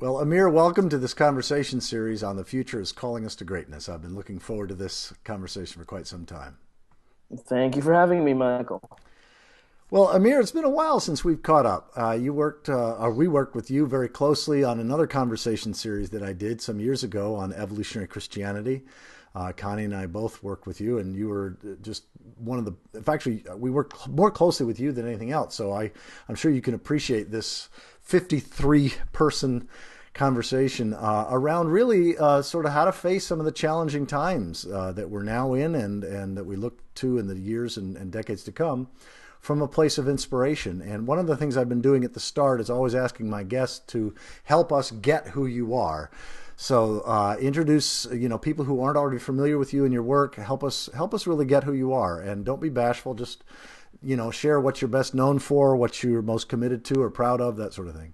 Well, Amir, welcome to this conversation series on The Future is Calling Us to Greatness. I've been looking forward to this conversation for quite some time. Thank you for having me, Michael. Well, Amir, it's been a while since we've caught up. Or we worked with you very closely on another conversation series that I did some years ago on evolutionary Christianity. Connie and I both worked with you, and you were just one of the. In fact, actually, we worked more closely with you than anything else. So I'm sure you can appreciate this 53-person conversation around really sort of how to face some of the challenging times that we're now in, and that we look to in the years and decades to come, from a place of inspiration. And one of the things I've been doing at the start is always asking my guests to help us get who you are. So introduce, people who aren't already familiar with you and your work. Help us really get who you are, and don't be bashful. Just, share what you're best known for, what you're most committed to or proud of, that sort of thing.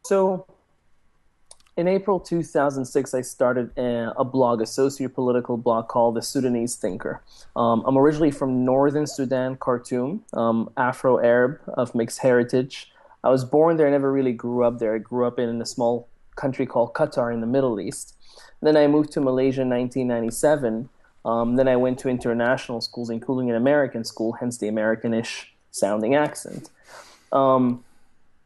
So in April 2006, I started a blog, a socio-political blog called The Sudanese Thinker. I'm originally from northern Sudan, Khartoum, Afro-Arab of mixed heritage. I was born there. I never really grew up there. I grew up in a small country called Qatar in the Middle East. Then I moved to Malaysia in 1997. Then I went to international schools, including an American school, hence the Americanish sounding accent.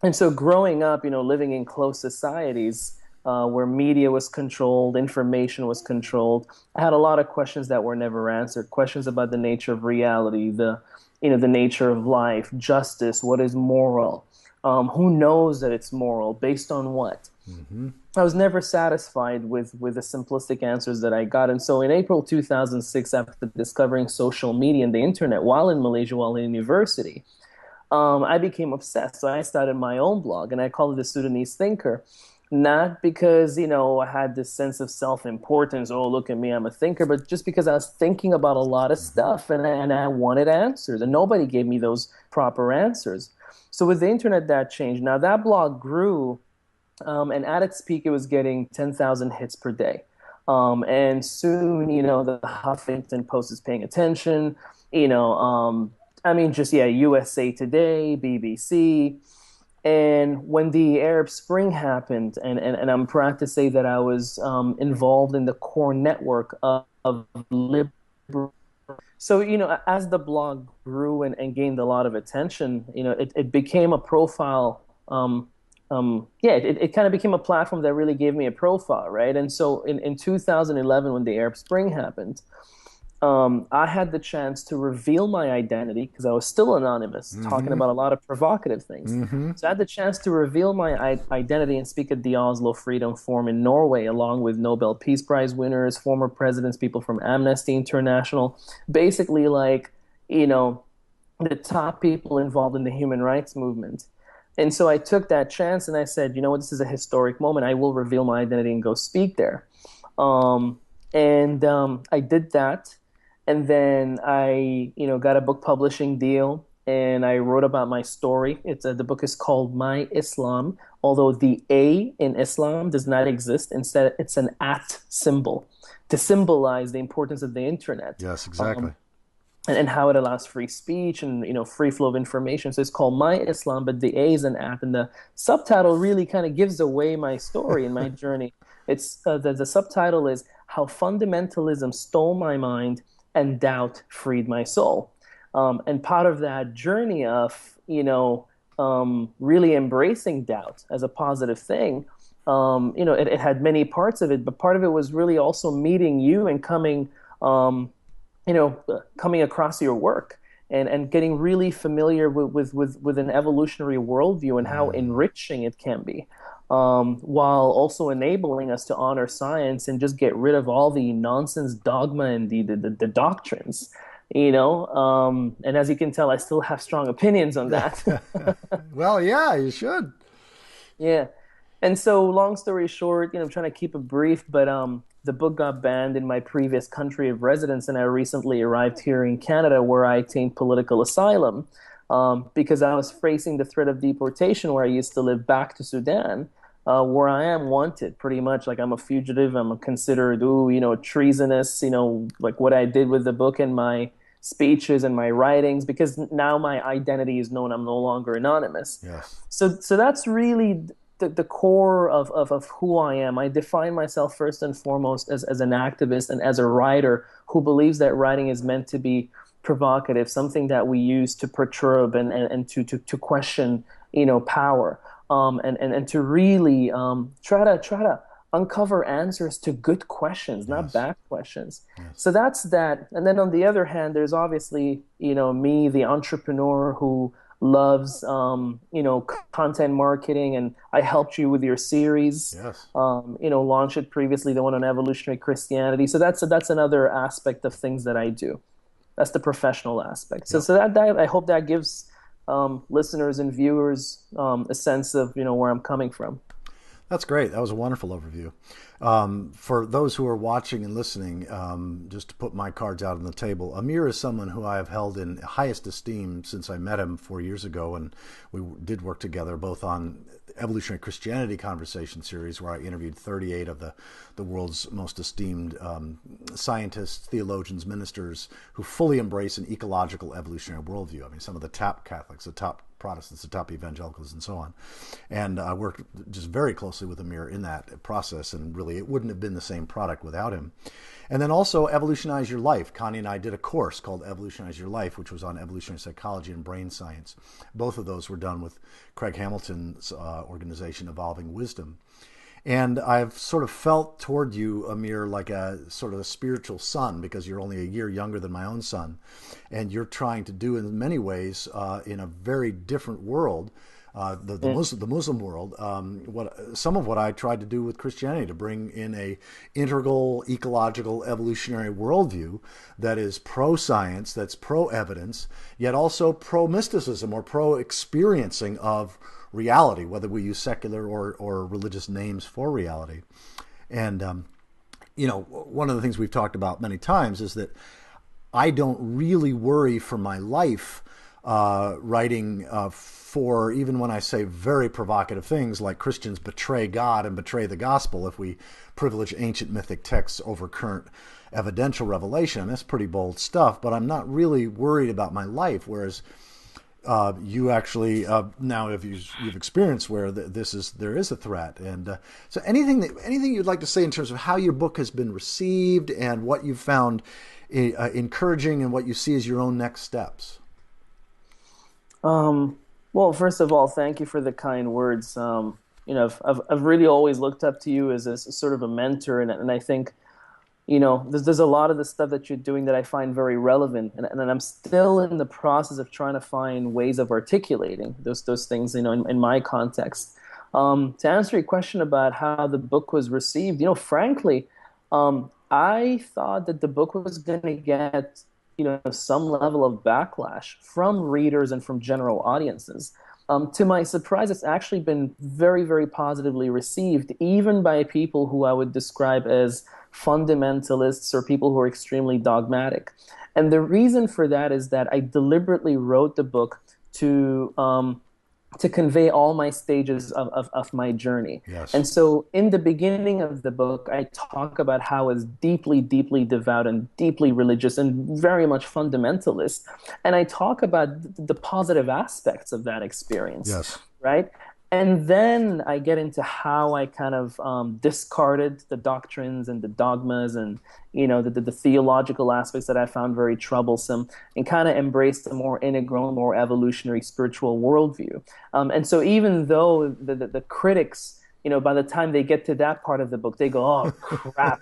And so growing up, living in closed societies where media was controlled, information was controlled, I had a lot of questions that were never answered. Questions about the nature of reality, the nature of life, justice, what is moral. Who knows that it's moral? Based on what? Mm-hmm. I was never satisfied with the simplistic answers that I got. And so in April 2006, after discovering social media and the internet while in Malaysia, while in university, I became obsessed. So I started my own blog, and I called it The Sudanese Thinker. Not because, I had this sense of self-importance, oh, look at me, I'm a thinker, but just because I was thinking about a lot of stuff, and I wanted answers, and nobody gave me those proper answers. So with the internet, that changed. Now, that blog grew, and at its peak, it was getting 10,000 hits per day. And soon, the Huffington Post is paying attention, USA Today, BBC. And when the Arab Spring happened, and I'm proud to say that I was involved in the core network of liberal. So, as the blog grew and gained a lot of attention, it became a profile. It kind of became a platform that really gave me a profile, right? And so in 2011, when the Arab Spring happened, I had the chance to reveal my identity because I was still anonymous, talking about a lot of provocative things. Mm-hmm. So I had the chance to reveal my identity and speak at the Oslo Freedom Forum in Norway, along with Nobel Peace Prize winners, former presidents, people from Amnesty International, basically the top people involved in the human rights movement. And so I took that chance and I said, this is a historic moment. I will reveal my identity and go speak there. I did that. And then I, got a book publishing deal, and I wrote about my story. The book is called My Islam, although the A in Islam does not exist. Instead, it's an at symbol to symbolize the importance of the internet. Yes, exactly. And how it allows free speech and free flow of information. So it's called My Islam, but the A is an at, and the subtitle really kind of gives away my story and my journey. It's the subtitle is How Fundamentalism Stole My Mind and Doubt Freed My Soul. And part of that journey of, really embracing doubt as a positive thing, it had many parts of it, but part of it was really also meeting you and coming across your work and getting really familiar with an evolutionary worldview and how enriching it can be. While also enabling us to honor science and just get rid of all the nonsense dogma and the doctrines, and as you can tell, I still have strong opinions on that. Well, yeah, you should. Yeah. And so long story short, I'm trying to keep it brief, but the book got banned in my previous country of residence, and I recently arrived here in Canada where I attained political asylum because I was facing the threat of deportation where I used to live back to Sudan. Where I am wanted, pretty much like I'm a fugitive. I'm considered, treasonous. Like what I did with the book and my speeches and my writings, because now my identity is known. I'm no longer anonymous. Yes. So that's really the core of who I am. I define myself first and foremost as an activist and as a writer who believes that writing is meant to be provocative, something that we use to perturb and to question, power, and to really try to uncover answers to good questions, not Yes. bad questions. Yes. So that's that. And then on the other hand, there's obviously, me, the entrepreneur who loves, content marketing, and I helped you with your series, Yes. launch it previously, the one on evolutionary Christianity. So that's another aspect of things that I do. That's the professional aspect. So Yep. so that I hope that gives listeners and viewers a sense of where I'm coming from. That's great. That was a wonderful overview. For those who are watching and listening, just to put my cards out on the table, Amir is someone who I have held in highest esteem since I met him 4 years ago, and we did work together both on Evolutionary Christianity Conversation series, where I interviewed 38 of the world's most esteemed scientists, theologians, ministers who fully embrace an ecological evolutionary worldview. I mean, some of the top Catholics, the top Protestants, the top evangelicals, and so on. And I worked just very closely with Amir in that process, and really it wouldn't have been the same product without him. And then also Evolutionize Your Life. Connie and I did a course called Evolutionize Your Life, which was on evolutionary psychology and brain science. Both of those were done with Craig Hamilton's organization, Evolving Wisdom. And I've sort of felt toward you, Amir, like a sort of a spiritual son, because you're only a year younger than my own son. And you're trying to do in many ways in a very different world, the Muslim world, some of what I tried to do with Christianity, to bring in a integral ecological evolutionary worldview that is pro-science, that's pro-evidence, yet also pro-mysticism or pro-experiencing of reality, whether we use secular or religious names for reality. And, one of the things we've talked about many times is that I don't really worry for my life writing for, even when I say very provocative things like Christians betray God and betray the gospel if we privilege ancient mythic texts over current evidential revelation. That's pretty bold stuff, but I'm not really worried about my life, whereas you actually now you've experienced where there is a threat. And so anything you'd like to say in terms of how your book has been received and what you've found encouraging and what you see as your own next steps? Well, first of all, thank you for the kind words. I've really always looked up to you as a sort of a mentor, and I think there's a lot of the stuff that you're doing that I find very relevant, and I'm still in the process of trying to find ways of articulating those things, in my context. To answer your question about how the book was received, frankly, I thought that the book was going to get, some level of backlash from readers and from general audiences. To my surprise, it's actually been very, very positively received, even by people who I would describe as fundamentalists or people who are extremely dogmatic. And the reason for that is that I deliberately wrote the book to convey all my stages of my journey. Yes. And so in the beginning of the book, I talk about how I was deeply, deeply devout and deeply religious and very much fundamentalist. And I talk about the positive aspects of that experience. Yes. Right? And then I get into how I kind of discarded the doctrines and the dogmas and, the theological aspects that I found very troublesome, and kind of embraced a more integral, more evolutionary spiritual worldview. And so even though the critics, by the time they get to that part of the book, they go, oh, crap,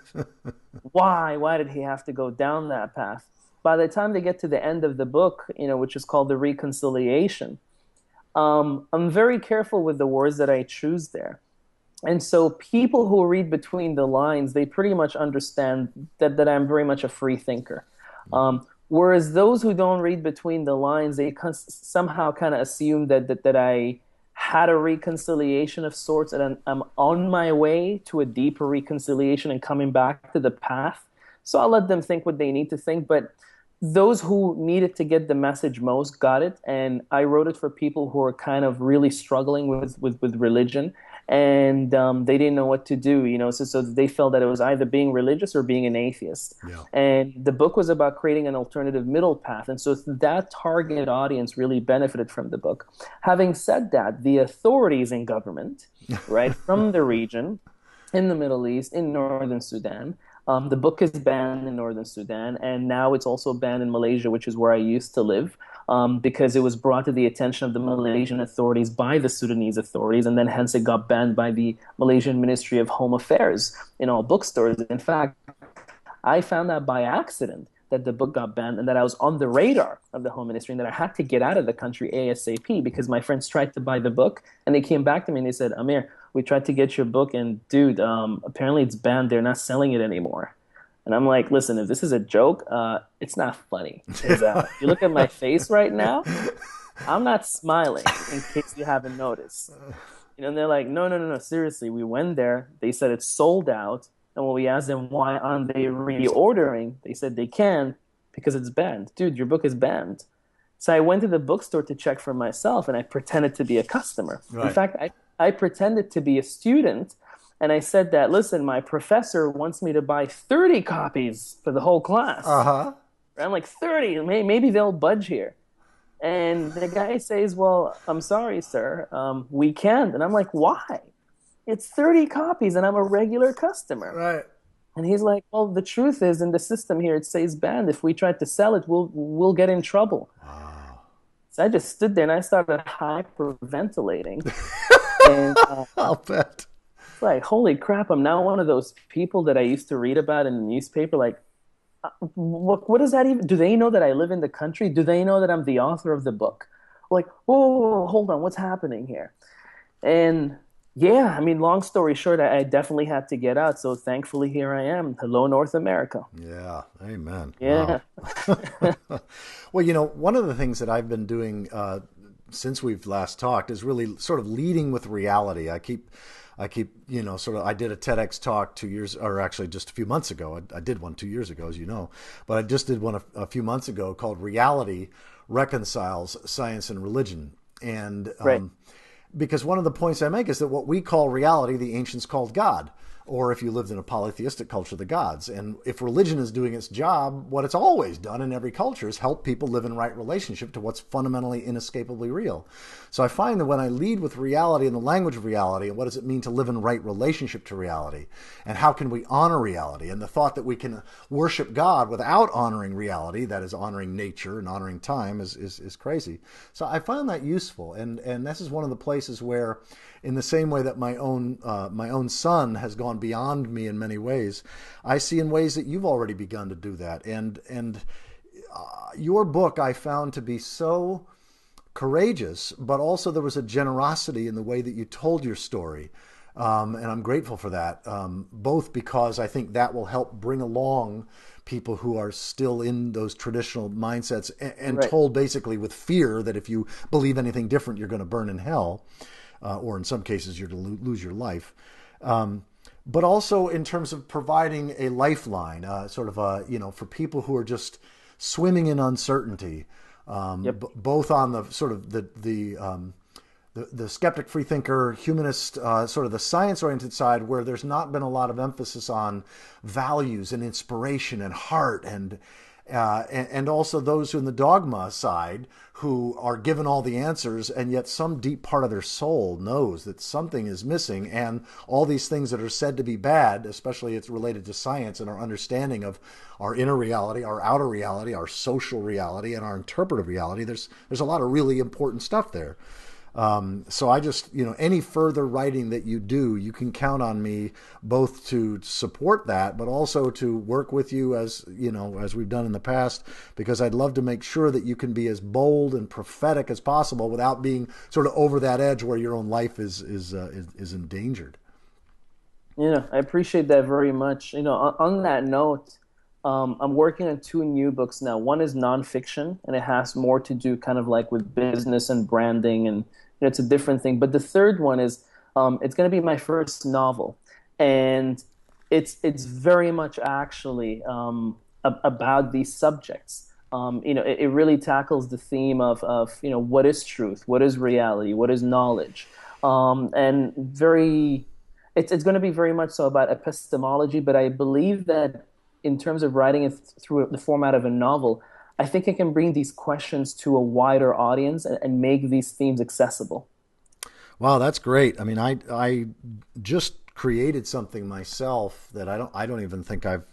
why did he have to go down that path? By the time they get to the end of the book, which is called The Reconciliation, I'm very careful with the words that I choose there. And so people who read between the lines, they pretty much understand that I'm very much a free thinker. Whereas those who don't read between the lines, they somehow kind of assume that I had a reconciliation of sorts, and I'm on my way to a deeper reconciliation and coming back to the path. So I'll let them think what they need to think, but those who needed to get the message most got it, and I wrote it for people who are kind of really struggling with religion. and they didn't know what to do. So they felt that it was either being religious or being an atheist. Yeah. And the book was about creating an alternative middle path, and so that target audience really benefited from the book. Having said that, the authorities in government, right, from the region, in the Middle East, in northern Sudan. The book is banned in northern Sudan, and now it's also banned in Malaysia, which is where I used to live, because it was brought to the attention of the Malaysian authorities by the Sudanese authorities, and then hence it got banned by the Malaysian Ministry of Home Affairs in all bookstores. In fact, I found out by accident that the book got banned and that I was on the radar of the Home Ministry and that I had to get out of the country ASAP because my friends tried to buy the book and they came back to me and they said, Amir, we tried to get your book and dude, apparently it's banned. They're not selling it anymore. And I'm like, listen, if this is a joke, it's not funny. If you look at my face right now, I'm not smiling, in case you haven't noticed. And they're like, no, seriously. We went there. They said it's sold out. And when we asked them why aren't they reordering, they said they can because it's banned. Dude, your book is banned. So I went to the bookstore to check for myself, and I pretended to be a customer. Right. In fact, I pretended to be a student, and I said that, listen, my professor wants me to buy 30 copies for the whole class. Uh-huh. I'm like, 30, maybe they'll budge here. And the guy says, well, I'm sorry, sir, we can't. And I'm like, why? It's 30 copies and I'm a regular customer. Right. And he's like, well, the truth is in the system here, it says banned. If we try to sell it, we'll get in trouble. Wow. So I just stood there and I started hyperventilating. And I'll bet. it's like, holy crap, I'm now one of those people that I used to read about in the newspaper. Like, what does that even, do they know that I live in the country? Do they know that I'm the author of the book? Like, whoa, hold on, what's happening here? And yeah, I mean, long story short, I definitely had to get out. So thankfully, here I am. Hello, North America. Yeah, amen. Yeah. Wow. Well, one of the things that I've been doing since we've last talked is really sort of leading with reality. I keep, I did a TEDx talk 2 years, or actually just a few months ago. I did one 2 years ago, as you know, but I just did one a few months ago called Reality Reconciles Science and Religion. And Right. Because one of the points I make is that what we call reality, the ancients called God, or if you lived in a polytheistic culture, the gods. And if religion is doing its job, what it's always done in every culture is help people live in right relationship to what's fundamentally inescapably real. So I find that when I lead with reality and the language of reality, and what does it mean to live in right relationship to reality, and how can we honor reality, and the thought that we can worship God without honoring reality, that is honoring nature and honoring time, is crazy. So I found that useful, and this is one of the places where, in the same way that my own son has gone beyond me in many ways, I see in ways that you've already begun to do that. And your book I found to be so courageous, but also there was a generosity in the way that you told your story. And I'm grateful for that, both because I think that will help bring along people who are still in those traditional mindsets and Right. told basically with fear that if you believe anything different, you're going to burn in hell. Or in some cases, you're to lose your life. But also in terms of providing a lifeline, for people who are just swimming in uncertainty, Yep. both on the sort of the skeptic, free thinker, humanist, sort of the science-oriented side, where there's not been a lot of emphasis on values and inspiration and heart, and also those who in the dogma side who are given all the answers, and yet some deep part of their soul knows that something is missing, and all these things that are said to be bad, especially it's related to science and our understanding of our inner reality, our outer reality, our social reality, and our interpretive reality. There's a lot of really important stuff there. So I just, any further writing that you do, you can count on me both to support that, but also to work with you as we've done in the past, because I'd love to make sure that you can be as bold and prophetic as possible without being sort of over that edge where your own life is endangered. Yeah, I appreciate that very much. On that note, I'm working on two new books now. One is nonfiction, and it has more to do kind of like with business and branding, and it's a different thing. But the third one is it's going to be my first novel, and it's very much actually about these subjects. It really tackles the theme of what is truth, what is reality, what is knowledge. and very it's going to be very much so about epistemology, but I believe that in terms of writing it through the format of a novel, I think it can bring these questions to a wider audience and make these themes accessible. Wow, that's great. I mean, I just created something myself that I don't even think I've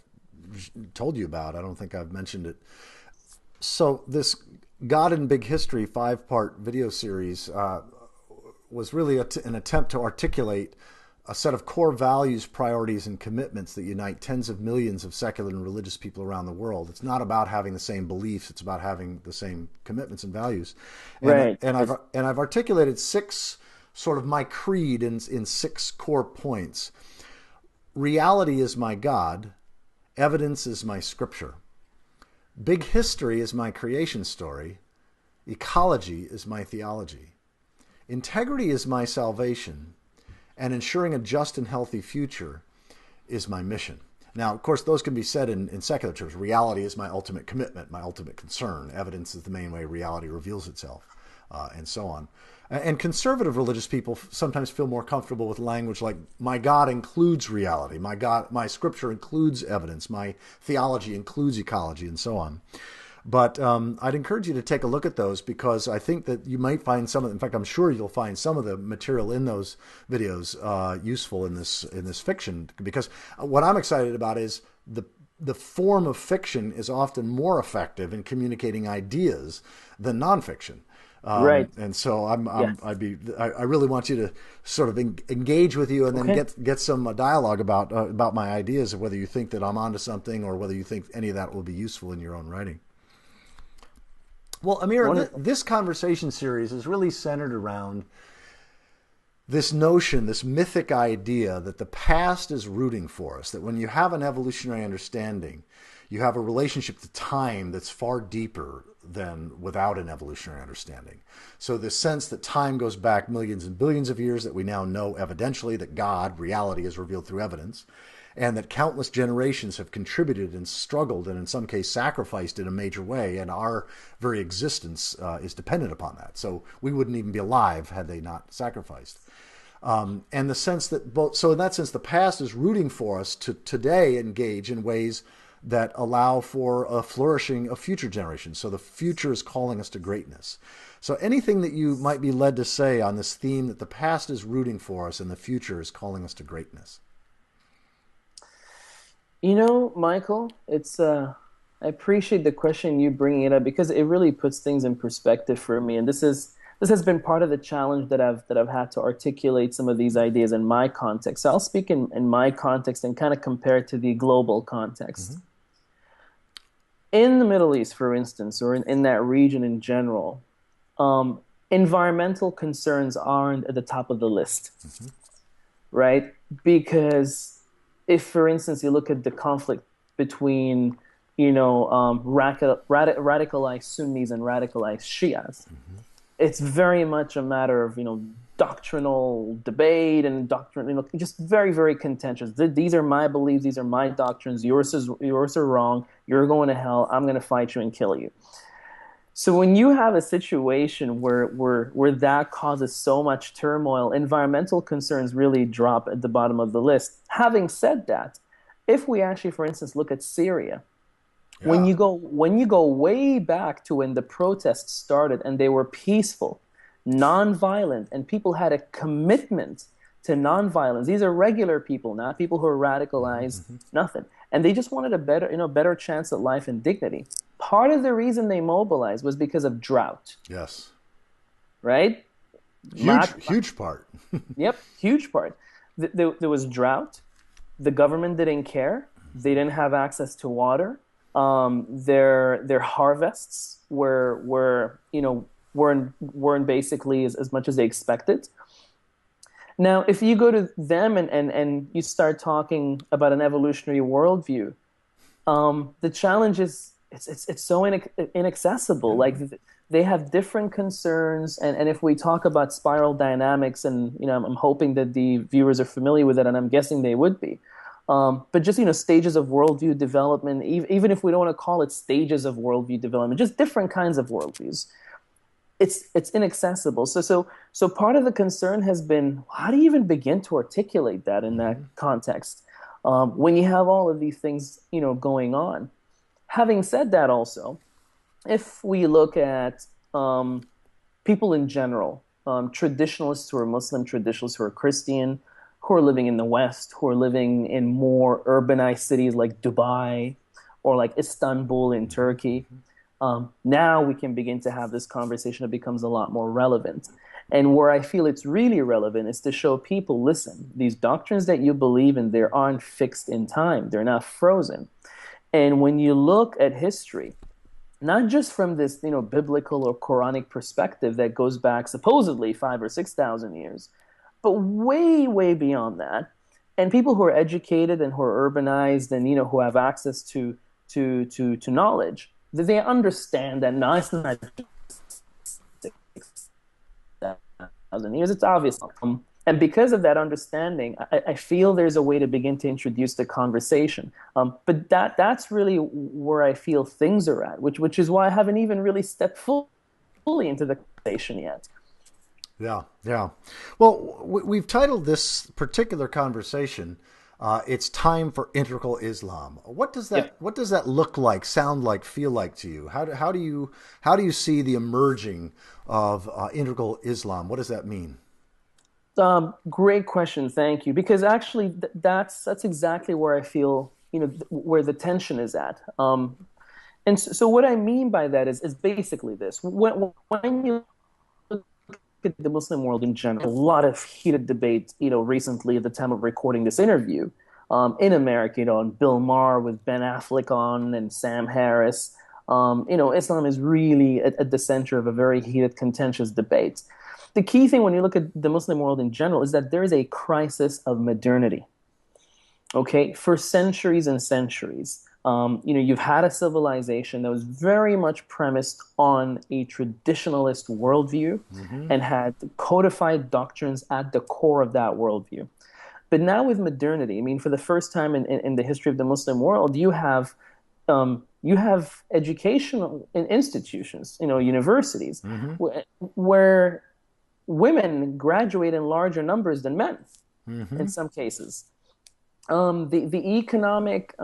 told you about. I don't think I've mentioned it. So this God in Big History 5-part video series was really an attempt to articulate a set of core values, priorities, and commitments that unite tens of millions of secular and religious people around the world. It's not about having the same beliefs; it's about having the same commitments and values. And Right. and I've articulated six sort of my creed in six core points. Reality is my God. Evidence is my scripture. Big history is my creation story. Ecology is my theology. Integrity is my salvation. And ensuring a just and healthy future is my mission. Now, of course, those can be said in secular terms. Reality is my ultimate commitment, my ultimate concern. Evidence is the main way reality reveals itself, and so on. And conservative religious people sometimes feel more comfortable with language like, my God includes reality, my scripture includes evidence, my theology includes ecology, and so on. But I'd encourage you to take a look at those, because I think that you might find in fact, I'm sure you'll find some of the material in those videos useful in this fiction, because what I'm excited about is the form of fiction is often more effective in communicating ideas than nonfiction. Right. And so Yes. I really want you to sort of engage with you, and then Okay. get some dialogue about my ideas, of whether you think that I'm onto something, or whether you think any of that will be useful in your own writing. Well, Amir, Wonderful. this conversation series is really centered around this notion, this mythic idea that the past is rooting for us, that when you have an evolutionary understanding, you have a relationship to time that's far deeper than without an evolutionary understanding. So the sense that time goes back millions and billions of years, that we now know evidentially that God, reality, is revealed through evidence, and that countless generations have contributed and struggled and in some case sacrificed in a major way, and our very existence is dependent upon that. So we wouldn't even be alive had they not sacrificed. And the sense that so in that sense, the past is rooting for us to today engage in ways that allow for a flourishing of future generations. So the future is calling us to greatness. So anything that you might be led to say on this theme, that the past is rooting for us and the future is calling us to greatness? Michael, I appreciate the question, you bringing it up, because it really puts things in perspective for me. And this has been part of the challenge that I've had to articulate some of these ideas in my context. So I'll speak in my context and kind of compare it to the global context. In the Middle East, for instance, or in that region in general, environmental concerns aren't at the top of the list, right? Because if, for instance, you look at the conflict between, radicalized Sunnis and radicalized Shias, it's very much a matter of, doctrinal debate and doctrine, just very, very contentious. These are my beliefs. These are my doctrines. Yours are wrong. You're going to hell. I'm going to fight you and kill you. So when you have a situation where that causes so much turmoil, environmental concerns really drop at the bottom of the list. Having said that, if we actually, for instance, look at Syria, when Yeah. you go way back to when the protests started and they were peaceful, nonviolent, and people had a commitment to nonviolence. These are regular people, not people who are radicalized, nothing. And they just wanted a better chance at life and dignity. Part of the reason they mobilized was because of drought, Yes. right? Huge part. Yep, huge part. There was drought. The government didn't care. They didn't have access to water. Their harvests weren't basically as much as they expected. Now, if you go to them and you start talking about an evolutionary worldview, the challenge is it's so inaccessible. Like they have different concerns, and if we talk about spiral dynamics, and I'm hoping that the viewers are familiar with it, and I'm guessing they would be. But just stages of worldview development, even if we don't want to call it stages of worldview development, just different kinds of worldviews. it's inaccessible. So part of the concern has been, how do you even begin to articulate that in that context when you have all of these things, going on? Having said that, also, if we look at people in general, traditionalists who are Muslim, traditionalists who are Christian, who are living in the West, who are living in more urbanized cities like Dubai or like Istanbul in Turkey, now we can begin to have this conversation that becomes a lot more relevant. And where I feel it's really relevant is to show people, listen, these doctrines that you believe in, they aren't fixed in time. They're not frozen. And when you look at history, not just from this, biblical or Quranic perspective that goes back supposedly 5 or 6 thousand years, but way, way beyond that. And people who are educated and who are urbanized and who have access to knowledge, that they understand that no, it's not 6,000 years. It's obvious. And because of that understanding, I feel there's a way to begin to introduce the conversation. But that's really where I feel things are at, which is why I haven't even really stepped fully into the conversation yet. Yeah, yeah. Well, we've titled this particular conversation, "It's Time for Integral Islam." What does that Yep. What does that look like, sound like, feel like to you? How do you see the emerging of integral Islam? What does that mean? Great question, thank you. Because actually, that's exactly where I feel, where the tension is at. And so what I mean by that is basically this: when you at the Muslim world in general, a lot of heated debate, recently at the time of recording this interview, in America, and Bill Maher with Ben Affleck on and Sam Harris. Islam is really at the center of a very heated, contentious debate. The key thing when you look at the Muslim world in general is that there is a crisis of modernity. Okay, for centuries and centuries, you've had a civilization that was very much premised on a traditionalist worldview and had codified doctrines at the core of that worldview. But now with modernity, I mean, for the first time in the history of the Muslim world, you have educational institutions, universities, where women graduate in larger numbers than men in some cases. The economic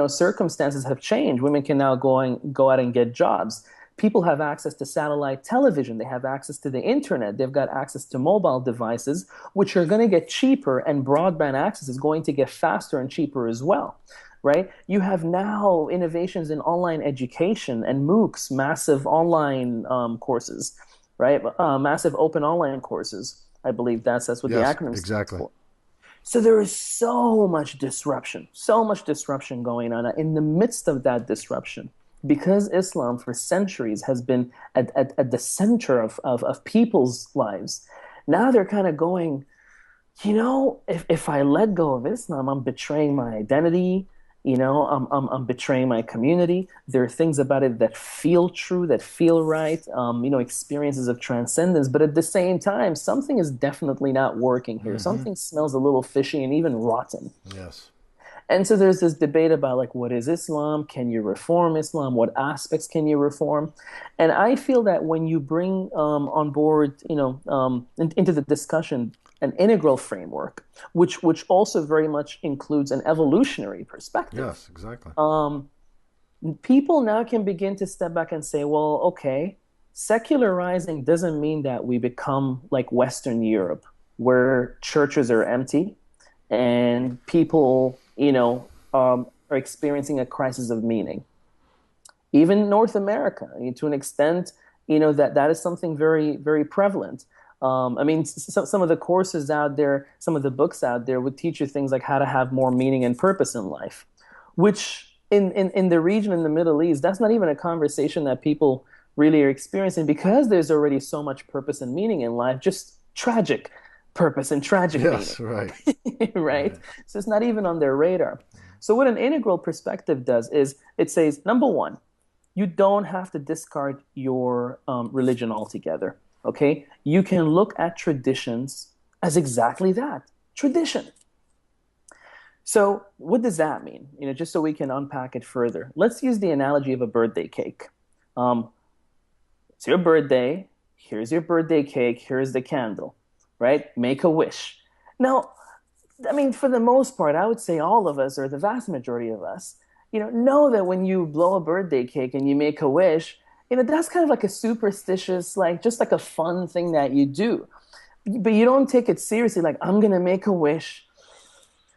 circumstances have changed. Women can now go out and get jobs. People have access to satellite television. They have access to the internet. They've got access to mobile devices, which are going to get cheaper, and broadband access is going to get faster and cheaper as well. Right? You have now innovations in online education and MOOCs, massive online courses, right? Massive open online courses. I believe that's what the Yes, acronym stands exactly. for. So there is so much disruption going on. In the midst of that disruption, because Islam for centuries has been at the center of people's lives, now they're kind of going, if I let go of Islam, I'm betraying my identity. I'm betraying my community. There are things about it that feel true, that feel right, experiences of transcendence. But at the same time, something is definitely not working here. Something smells a little fishy and even rotten. Yes. And so there's this debate about, like, what is Islam? Can you reform Islam? What aspects can you reform? And I feel that when you bring on board, into the discussion, an integral framework, which also very much includes an evolutionary perspective. Yes, exactly. People now can begin to step back and say, well, okay, secularizing doesn't mean that we become like Western Europe, where churches are empty and people, are experiencing a crisis of meaning. Even North America, to an extent, that is something very, very prevalent. I mean, some of the courses out there, some of the books out there would teach you things like how to have more meaning and purpose in life, which in the region in the Middle East, that's not even a conversation that people really are experiencing because there's already so much purpose and meaning in life, just tragic purpose and tragic Yes, meaning, right. right? Right. So it's not even on their radar. So what an integral perspective does is it says, number one, you don't have to discard your religion altogether. Okay, you can look at traditions as exactly that, tradition. So what does that mean? Just so we can unpack it further. Let's use the analogy of a birthday cake. Um, it's your birthday. Here's your birthday cake. Here's the candle, right? Make a wish. Now, I mean, for the most part, I would say all of us, or the vast majority of us, know that when you blow a birthday cake and you make a wish, that's kind of like a superstitious, like just like a fun thing that you do. But you don't take it seriously, like, I'm going to make a wish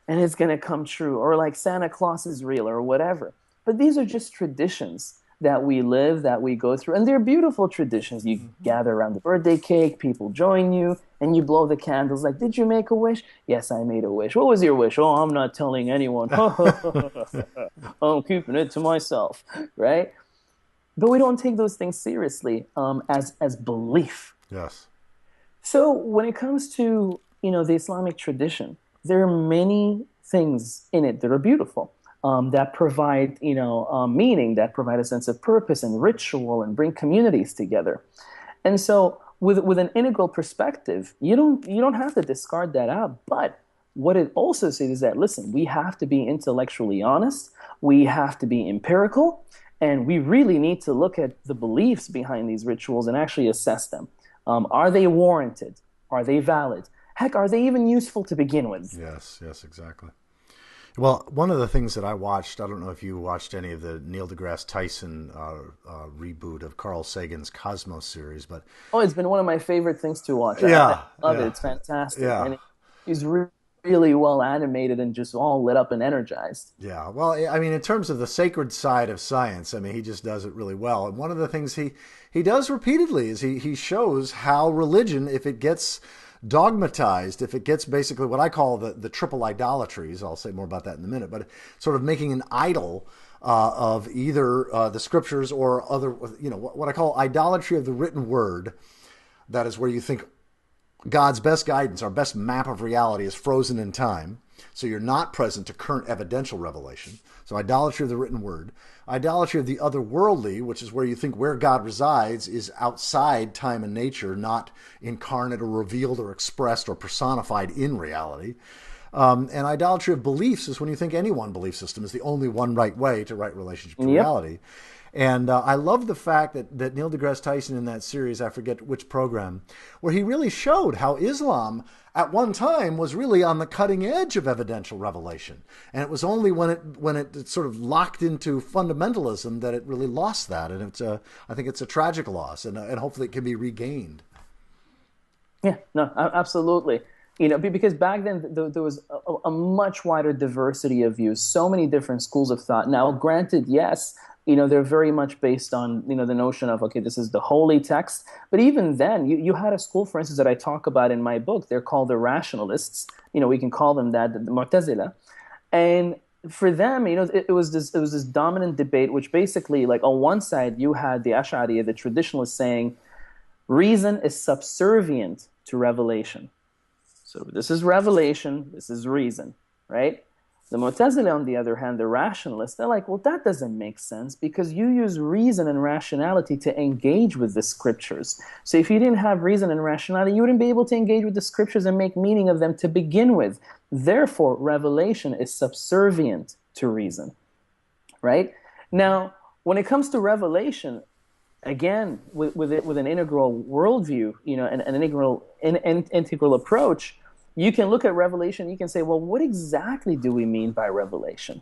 and it's going to come true, or like Santa Claus is real, or whatever. But these are just traditions that we live, that we go through, and they're beautiful traditions. You gather around the birthday cake, people join you, and you blow the candles. Like, did you make a wish? Yes, I made a wish. What was your wish? Oh, I'm not telling anyone. I'm keeping it to myself, right? But we don't take those things seriously as belief. Yes. So when it comes to the Islamic tradition, there are many things in it that are beautiful. That provide, meaning, that provide a sense of purpose and ritual and bring communities together. And so with an integral perspective, you don't have to discard that out. But what it also says is that, listen, we have to be intellectually honest. We have to be empirical. And we really need to look at the beliefs behind these rituals and actually assess them. Are they warranted? Are they valid? Heck, are they even useful to begin with? Yes, exactly. Well, one of the things that I watched, I don't know if you watched any of the Neil deGrasse Tyson reboot of Carl Sagan's Cosmos series, but it's been one of my favorite things to watch. Yeah, I love it. It's fantastic. Yeah. And he's really well animated and just all lit up and energized. Yeah. Well, I mean, in terms of the sacred side of science, I mean, he just does it really well. And one of the things he does repeatedly is he shows how religion, if it gets dogmatized, if it gets basically what I call the triple idolatries, I'll say more about that in a minute, but sort of making an idol of either the scriptures or other, what I call idolatry of the written word. That is where you think God's best guidance, our best map of reality, is frozen in time. So you're not present to current evidential revelation. So idolatry of the written word. Idolatry of the otherworldly, which is where you think where God resides is outside time and nature, not incarnate or revealed or expressed or personified in reality. And idolatry of beliefs is when you think any one belief system is the only one right way to right relationship to reality. And I love the fact that Neil deGrasse Tyson in that series, I forget which program, where he really showed how Islam at one time was really on the cutting edge of evidential revelation. And it was only when it sort of locked into fundamentalism that it really lost that. And I think it's a tragic loss, and hopefully it can be regained. Yeah, no, absolutely. Because back then there was a much wider diversity of views, so many different schools of thought. Now, granted, yes, they're very much based on, the notion of, okay, this is the holy text. But even then, you had a school, for instance, that I talk about in my book. They're called the rationalists. We can call them that, the Mu'tazila. And for them, it was this dominant debate, which basically, like, on one side, you had the Ash'ariyya, the traditionalists, saying reason is subservient to revelation. So this is revelation, this is reason, right? The Mu'tazila, on the other hand, the rationalists, they're like, well, that doesn't make sense because you use reason and rationality to engage with the scriptures. So if you didn't have reason and rationality, you wouldn't be able to engage with the scriptures and make meaning of them to begin with. Therefore, revelation is subservient to reason, right? Now, when it comes to revelation, again, with an integral worldview, an integral approach, you can look at revelation, you can say, well, what exactly do we mean by revelation?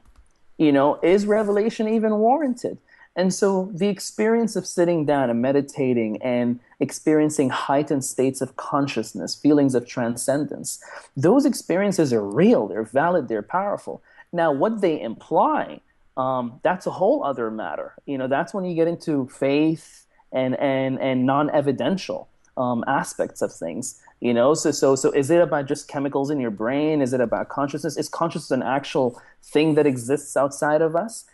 Is revelation even warranted? And so the experience of sitting down and meditating and experiencing heightened states of consciousness, feelings of transcendence, those experiences are real, they're valid, they're powerful. Now, what they imply, that's a whole other matter. That's when you get into faith and non-evidential aspects of things. So is it about just chemicals in your brain? Is it about consciousness? Is consciousness an actual thing that exists outside of us?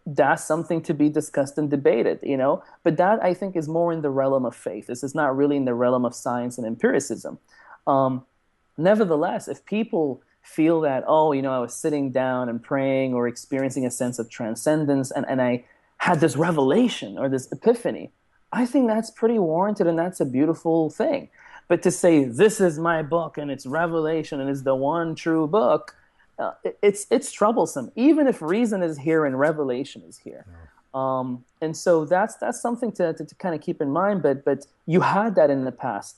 That's something to be discussed and debated, But that, I think, is more in the realm of faith. This is not really in the realm of science and empiricism. Nevertheless, if people feel that, I was sitting down and praying or experiencing a sense of transcendence and I had this revelation or this epiphany, I think that's pretty warranted and that's a beautiful thing. But to say, this is my book and it's revelation and it's the one true book, it's troublesome, even if reason is here and revelation is here. And so that's something to kind of keep in mind. But you had that in the past.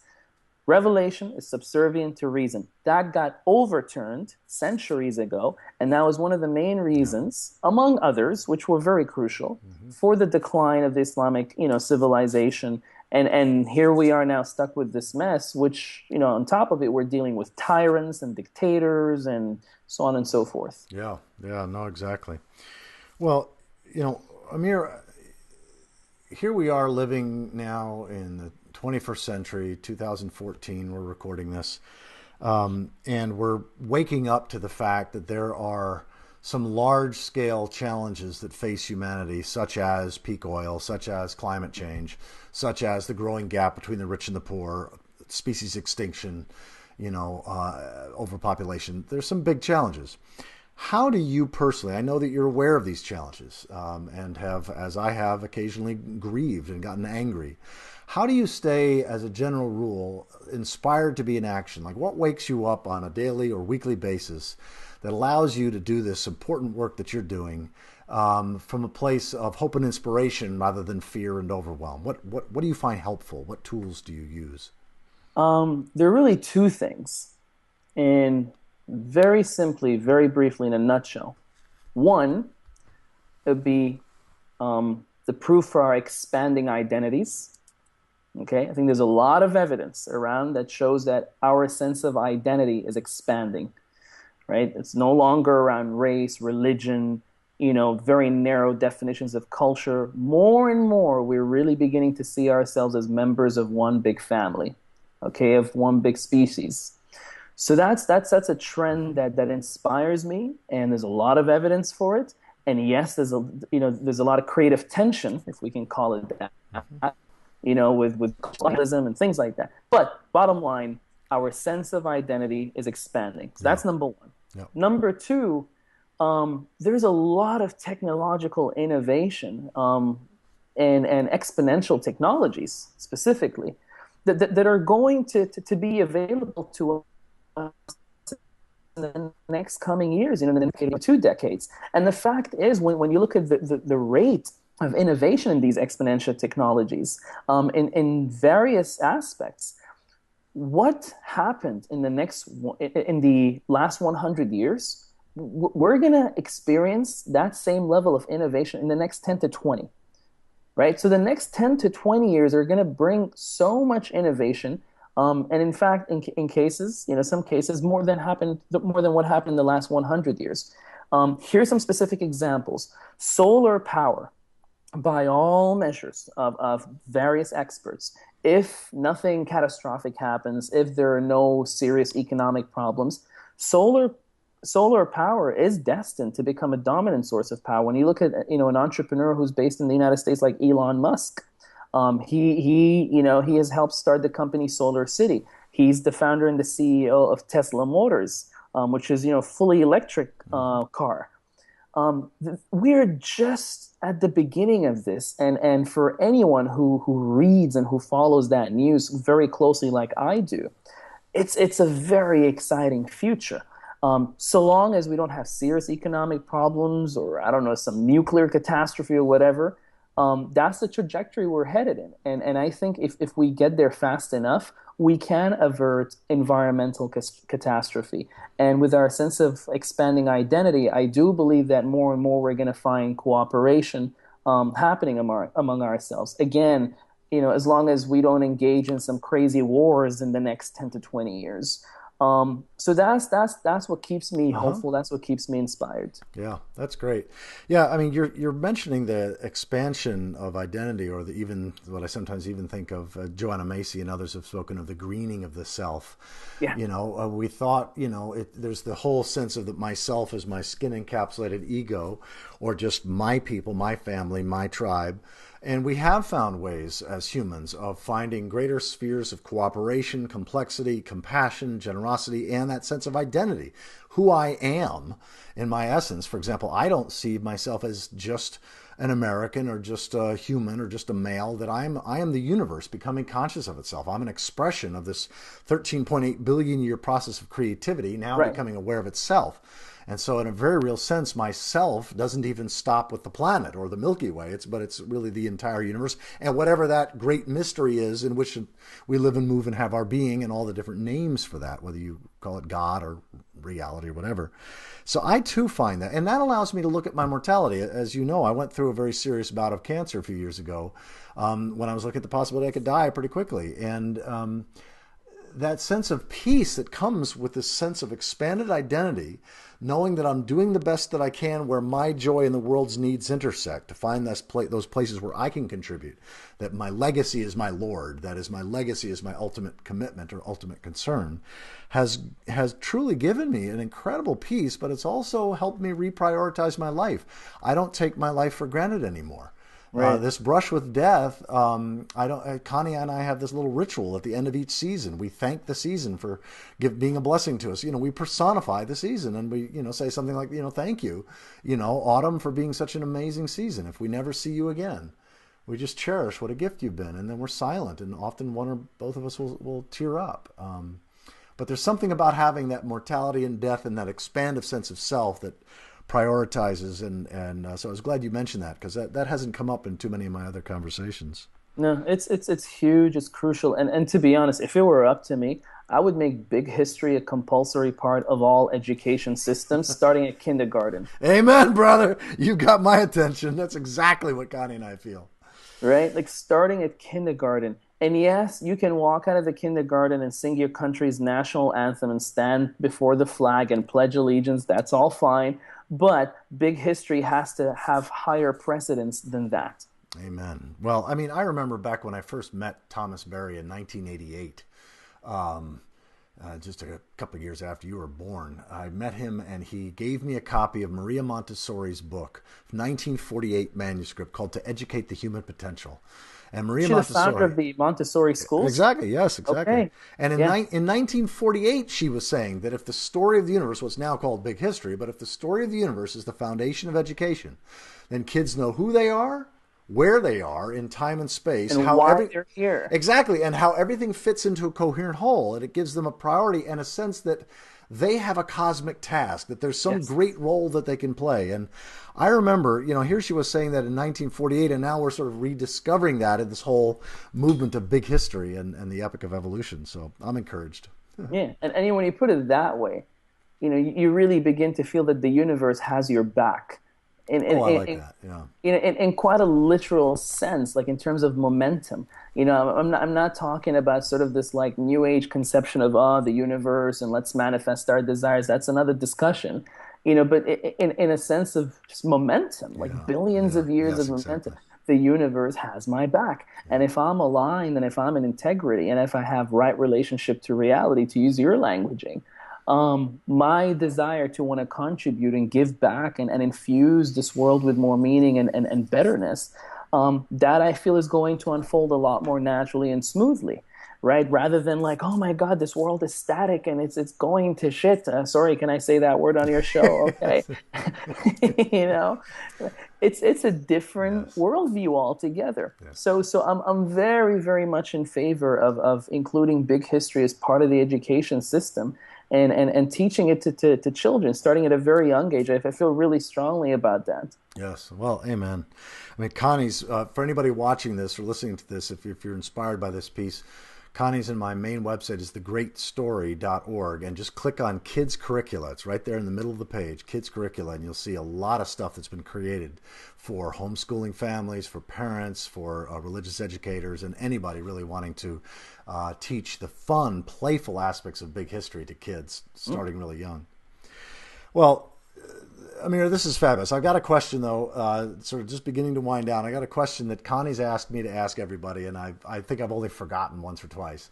Revelation is subservient to reason. That got overturned centuries ago, and that was one of the main reasons, among others, which were very crucial, for the decline of the Islamic, civilization. And here we are now stuck with this mess, which, on top of it, we're dealing with tyrants and dictators and so on and so forth. Yeah, no, exactly. Well, Amir, here we are living now in the 21st century, 2014, we're recording this, and we're waking up to the fact that there are some large-scale challenges that face humanity, such as peak oil, such as climate change, such as the growing gap between the rich and the poor, species extinction, overpopulation. There's some big challenges. How do you personally, I know that you're aware of these challenges and have, as I have, occasionally grieved and gotten angry. How do you stay, as a general rule, inspired to be in action? Like, what wakes you up on a daily or weekly basis that allows you to do this important work that you're doing from a place of hope and inspiration rather than fear and overwhelm? What do you find helpful? What tools do you use? There are really two things. And very simply, very briefly, in a nutshell. One, it would be the proof for our expanding identities. Okay, I think there's a lot of evidence around that shows that our sense of identity is expanding, right? It's no longer around race, religion, very narrow definitions of culture. More and more, we're really beginning to see ourselves as members of one big family, okay, of one big species. So that's a trend that inspires me, and there's a lot of evidence for it. And yes, there's a lot of creative tension, if we can call it that. With colonialism and things like that. But bottom line, our sense of identity is expanding. So that's number one. Yep. Number two, there's a lot of technological innovation and exponential technologies specifically that are going to be available to us in the next coming years, in the next 2 decades. And the fact is, when you look at the rate of innovation in these exponential technologies in various aspects, what happened in the last 100 years, we're going to experience that same level of innovation in the next 10 to 20, right? So the next 10 to 20 years are going to bring so much innovation. And in fact, in cases, some cases, more than what happened in the last 100 years. Here's some specific examples. Solar power. By all measures of various experts, if nothing catastrophic happens, if there are no serious economic problems, solar power is destined to become a dominant source of power. When you look at an entrepreneur who's based in the United States like Elon Musk, he has helped start the company Solar City. He's the founder and the CEO of Tesla Motors, which is fully electric car. We're just at the beginning of this, and for anyone who reads and who follows that news very closely like I do, it's a very exciting future. So long as we don't have serious economic problems or, I don't know, some nuclear catastrophe or whatever, that's the trajectory we're headed in. And I think if we get there fast enough, we can avert environmental catastrophe. And with our sense of expanding identity, I do believe that more and more we're going to find cooperation happening among ourselves. Again, as long as we don't engage in some crazy wars in the next 10 to 20 years. So that's what keeps me hopeful. That's what keeps me inspired. Yeah, that's great. Yeah, I mean, you're mentioning the expansion of identity, or even what I sometimes even think of. Joanna Macy and others have spoken of the greening of the self. Yeah. We thought, there's the whole sense of that myself is my skin encapsulated ego, or just my people, my family, my tribe. And we have found ways as humans of finding greater spheres of cooperation, complexity, compassion, generosity, and that sense of identity. Who I am in my essence. For example, I don't see myself as just an American or just a human or just a male, that I am the universe becoming conscious of itself. I'm an expression of this 13.8 billion year process of creativity, now becoming aware of itself. And so in a very real sense, myself doesn't even stop with the planet or the Milky Way. But it's really the entire universe and whatever that great mystery is in which we live and move and have our being, and all the different names for that, whether you call it God or reality or whatever. So I too find that, and that allows me to look at my mortality. As you know, I went through a very serious bout of cancer a few years ago, when I was looking at the possibility I could die pretty quickly. And that sense of peace that comes with this sense of expanded identity, knowing that I'm doing the best that I can where my joy and the world's needs intersect, to find those places where I can contribute, that my legacy is my Lord, that is, my legacy is my ultimate commitment or ultimate concern, has truly given me an incredible peace, but it's also helped me reprioritize my life. I don't take my life for granted anymore. Right. This brush with death, Connie and I have this little ritual at the end of each season. We thank the season for being a blessing to us. We personify the season, and we, say something like, thank you, autumn, for being such an amazing season. If we never see you again, we just cherish what a gift you've been. And then we're silent, and often one or both of us will tear up. But there's something about having that mortality and death and that expansive sense of self that prioritizes, and so I was glad you mentioned that, because that hasn't come up in too many of my other conversations. No, it's huge, it's crucial. And to be honest, if it were up to me, I would make big history a compulsory part of all education systems, starting at kindergarten. Amen, brother. You got my attention. That's exactly what Connie and I feel. Right? Like starting at kindergarten. And yes, you can walk out of the kindergarten and sing your country's national anthem and stand before the flag and pledge allegiance. That's all fine. But big history has to have higher precedence than that. Amen. Well, I mean, I remember back when I first met Thomas Berry in 1988, just a couple of years after you were born. I met him, and he gave me a copy of Maria Montessori's book, 1948 manuscript, called To Educate the Human Potential. And Maria She's Montessori, the founder of the Montessori schools? exactly, yes, exactly. Okay. And Yeah. in 1948, she was saying that if the story of the universe, what's now called big history, but if the story of the universe is the foundation of education, then kids know who they are, where they are in time and space, And why they're here. exactly, and how everything fits into a coherent whole, and it gives them a priority and a sense that they have a cosmic task, that there's some Yes. great role that they can play. And I remember, here she was saying that in 1948, and now we're sort of rediscovering that in this whole movement of big history and the epic of evolution. So I'm encouraged. Yeah. And when you put it that way, you really begin to feel that the universe has your back. Oh, I like that. Yeah. In quite a literal sense, like in terms of momentum. I'm not talking about sort of this like new age conception of the universe and let's manifest our desires. That's another discussion. But in a sense of just momentum, like billions of years Yes, of momentum. exactly. The universe has my back. And if I'm aligned and if I'm in integrity and if I have right relationship to reality, to use your languaging, my desire to want to contribute and give back and infuse this world with more meaning and betterness, that I feel is going to unfold a lot more naturally and smoothly, right? Rather than like, oh my God, this world is static and it's going to shit. Sorry, can I say that word on your show? Okay. you know, it's a different Yes. worldview altogether. Yes. So I'm very, very much in favor of including big history as part of the education system and teaching it to children starting at a very young age. I feel really strongly about that. Yes. Well, amen. I mean, Connie's, for anybody watching this or listening to this, if you're inspired by this piece, Connie's in my main website is thegreatstory.org, and just click on Kids Curricula. It's right there in the middle of the page, Kids Curricula, and you'll see a lot of stuff that's been created for homeschooling families, for parents, for religious educators, and anybody really wanting to teach the fun, playful aspects of big history to kids starting really young. Well, Amir, this is fabulous. I've got a question, though, sort of just beginning to wind down. I got a question that Connie's asked me to ask everybody, and I think I've only forgotten once or twice.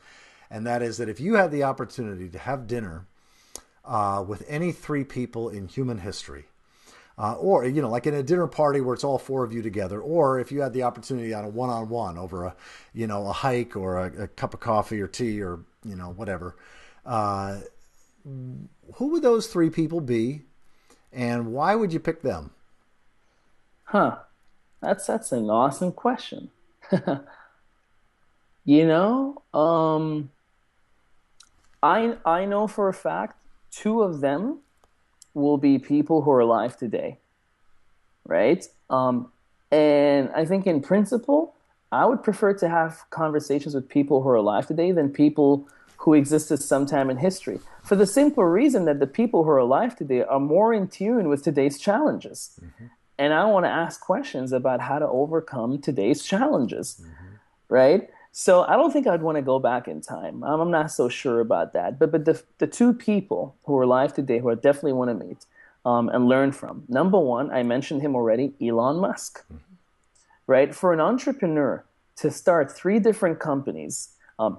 And that is that if you had the opportunity to have dinner with any three people in human history, or, like in a dinner party where it's all four of you together, or if you had the opportunity on a one-on-one over a hike or a cup of coffee or tea or, whatever, who would those three people be? And why would you pick them? That's an awesome question. You know, I know for a fact two of them will be people who are alive today, right? And I think in principle, I would prefer to have conversations with people who are alive today than people who existed sometime in history. For the simple reason that the people who are alive today are more in tune with today's challenges. And I want to ask questions about how to overcome today's challenges, right? So I don't think I'd want to go back in time. I'm not so sure about that. But the two people who are alive today who I definitely want to meet and learn from. Number one, I mentioned him already, Elon Musk, right? For an entrepreneur to start three different companies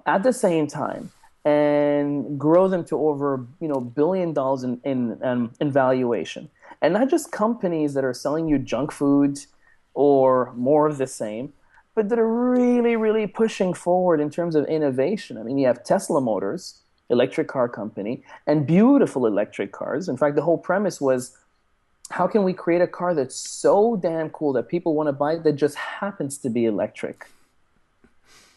at the same time and grow them to over $1 billion in valuation, and not just companies that are selling you junk food or more of the same, but that are really, really pushing forward in terms of innovation. I mean, you have Tesla Motors, electric car company, and beautiful electric cars. In fact, the whole premise was, how can we create a car that's so damn cool that people want to buy that just happens to be electric?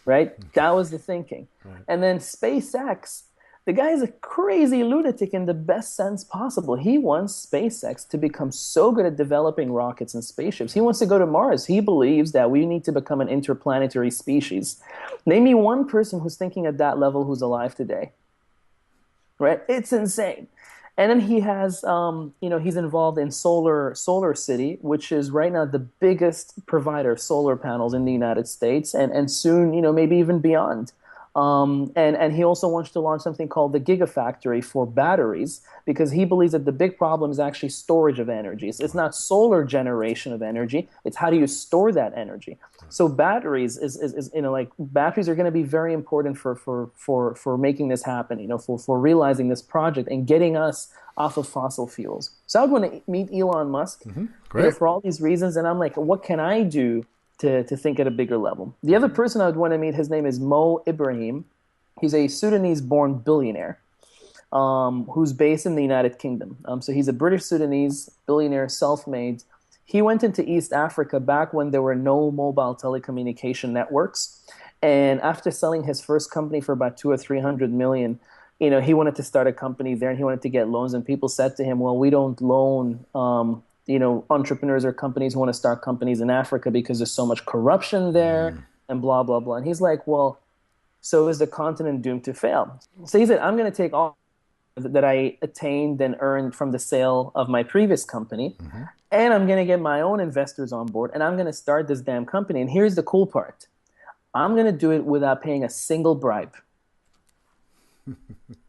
Right? That was the thinking. Right. And then SpaceX, the guy is a crazy lunatic in the best sense possible. He wants SpaceX to become so good at developing rockets and spaceships. He wants to go to Mars. He believes that we need to become an interplanetary species. Name me one person who's thinking at that level who's alive today. Right? It's insane. And then he has, he's involved in Solar City, which is right now the biggest provider of solar panels in the United States, and soon, maybe even beyond. And he also wants to launch something called the Gigafactory for batteries, because he believes that the big problem is actually storage of energy. It's not solar generation of energy. It's how do you store that energy. So batteries batteries are going to be very important for making this happen, for realizing this project and getting us off of fossil fuels. So I would want to meet Elon Musk for all these reasons. And I'm like, what can I do to think at a bigger level? The other person I would want to meet, his name is Mo Ibrahim. He's a Sudanese-born billionaire who's based in the United Kingdom. So he's a British Sudanese billionaire, self-made. He went into East Africa back when there were no mobile telecommunication networks. And after selling his first company for about 200 or 300 million, he wanted to start a company there, and he wanted to get loans. And people said to him, well, we don't loan entrepreneurs or companies who want to start companies in Africa because there's so much corruption there and blah, blah, blah. And he's like, well, so is the continent doomed to fail? So he said, I'm going to take all that I attained and earned from the sale of my previous company, and I'm going to get my own investors on board, and I'm going to start this damn company. And here's the cool part. I'm going to do it without paying a single bribe.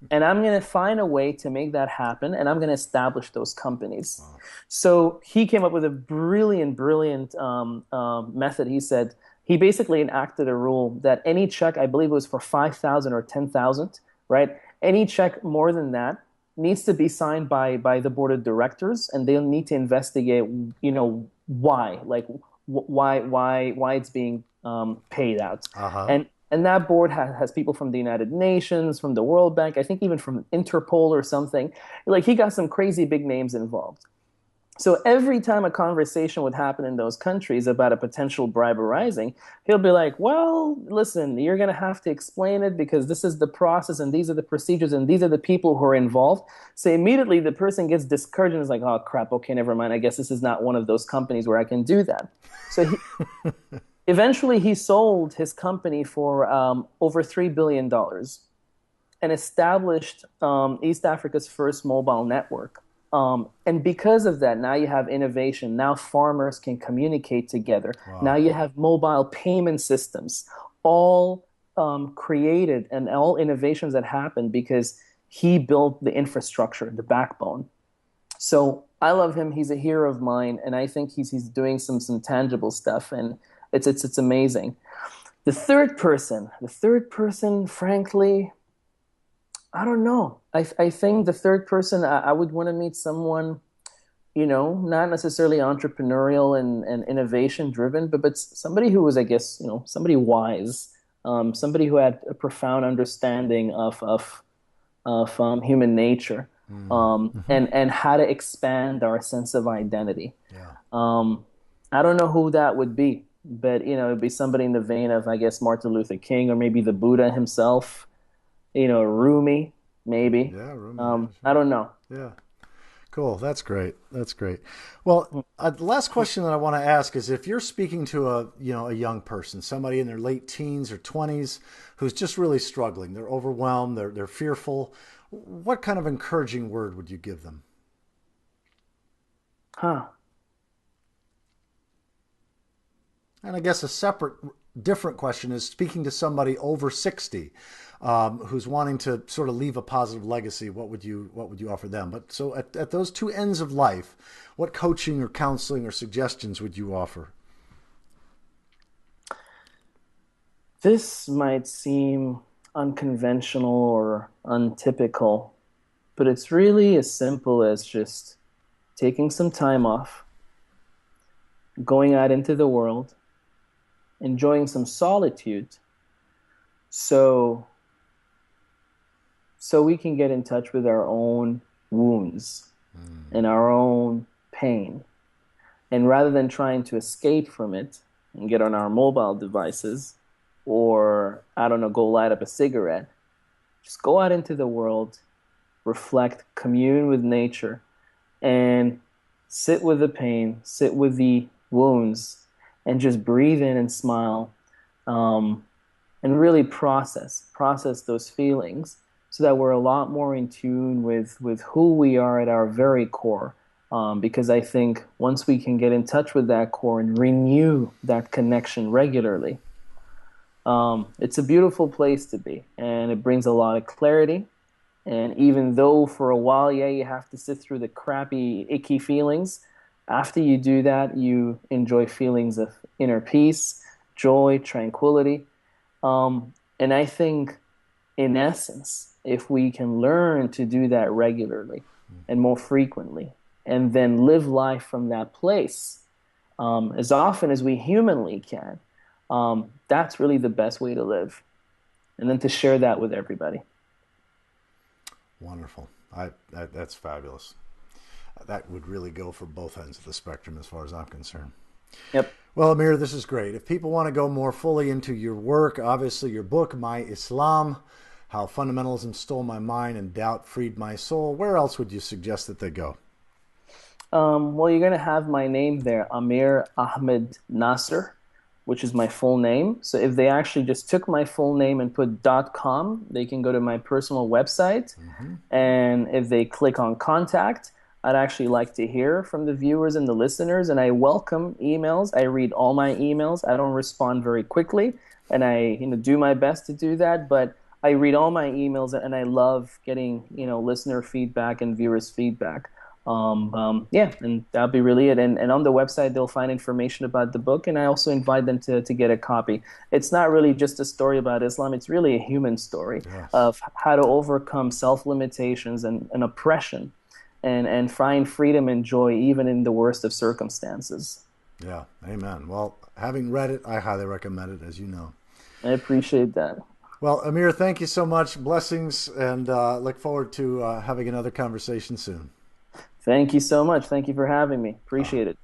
And I'm going to find a way to make that happen, and I'm going to establish those companies. Wow. So he came up with a brilliant method. He said he basically enacted a rule that any check, I believe it was for 5,000 or 10,000, right? Any check more than that needs to be signed by the board of directors, and they'll need to investigate, why, like why it's being paid out. And that board has people from the United Nations, from the World Bank, I think even from Interpol or something. Like, he got some crazy big names involved. So every time a conversation would happen in those countries about a potential bribe arising, he'll be like, well, listen, you're going to have to explain it because this is the process and these are the procedures and these are the people who are involved. So immediately the person gets discouraged and is like, oh, crap, okay, never mind. I guess this is not one of those companies where I can do that. So eventually he sold his company for over $3 billion and established East Africa's first mobile network. And because of that, now you have innovation. Now farmers can communicate together. Wow. Now you have mobile payment systems, all created, and all innovations that happened because he built the infrastructure, the backbone. So I love him. He's a hero of mine, and I think he's doing some tangible stuff, and it's amazing. The third person, frankly, I don't know. I think the third person, I would want to meet someone, not necessarily entrepreneurial and innovation driven, but somebody who was, I guess, somebody wise, somebody who had a profound understanding of human nature, and how to expand our sense of identity. Yeah. I don't know who that would be, but it'd be somebody in the vein of, I guess, Martin Luther King, or maybe the Buddha himself. Rumi, maybe. Yeah, Rumi. Sure. I don't know. Yeah. Cool. That's great. That's great. Well, the last question that I want to ask is if you're speaking to a young person, somebody in their late teens or 20s who's just really struggling, they're overwhelmed, they're fearful, what kind of encouraging word would you give them? Huh. And I guess a separate, different question is speaking to somebody over 60 who's wanting to sort of leave a positive legacy. What would you offer them? But so at those two ends of life, what coaching or counseling or suggestions would you offer? This might seem unconventional or untypical, but it's really as simple as just taking some time off, going out into the world, enjoying some solitude so so we can get in touch with our own wounds and our own pain. And rather than trying to escape from it and get on our mobile devices or, I don't know, go light up a cigarette, just go out into the world, reflect, commune with nature, and sit with the pain, sit with the wounds, and just breathe in and smile, um, and really process those feelings so that we're a lot more in tune with who we are at our very core. Because I think once we can get in touch with that core and renew that connection regularly, it's a beautiful place to be, and it brings a lot of clarity. And even though for a while, yeah, you have to sit through the crappy, icky feelings, after you do that, you enjoy feelings of inner peace, joy, tranquility. And I think, in essence, if we can learn to do that regularly and more frequently, and then live life from that place as often as we humanly can, that's really the best way to live. And then to share that with everybody. Wonderful. That's fabulous. That would really go for both ends of the spectrum as far as I'm concerned. Yep. Well, Amir, this is great. If people want to go more fully into your work, obviously your book, My Islam, How Fundamentalism Stole My Mind and Doubt Freed My Soul, where else would you suggest that they go? Well, you're going to have my name there, Amir Ahmed Nasr, which is my full name. So if they actually just took my full name and put .com, they can go to my personal website. And if they click on contact, I'd actually like to hear from the viewers and the listeners, and I welcome emails. I read all my emails. I don't respond very quickly, and I do my best to do that, but I read all my emails, and I love getting listener feedback and viewers feedback. Yeah, and that'll be really it. And on the website, they'll find information about the book, and I also invite them to get a copy. It's not really just a story about Islam. It's really a human story of how to overcome self-limitations and oppression and find freedom and joy even in the worst of circumstances. Yeah, amen. Well, having read it, I highly recommend it, as you know. I appreciate that. Well, Amir, thank you so much. Blessings, and look forward to having another conversation soon. Thank you so much. Thank you for having me. Appreciate it.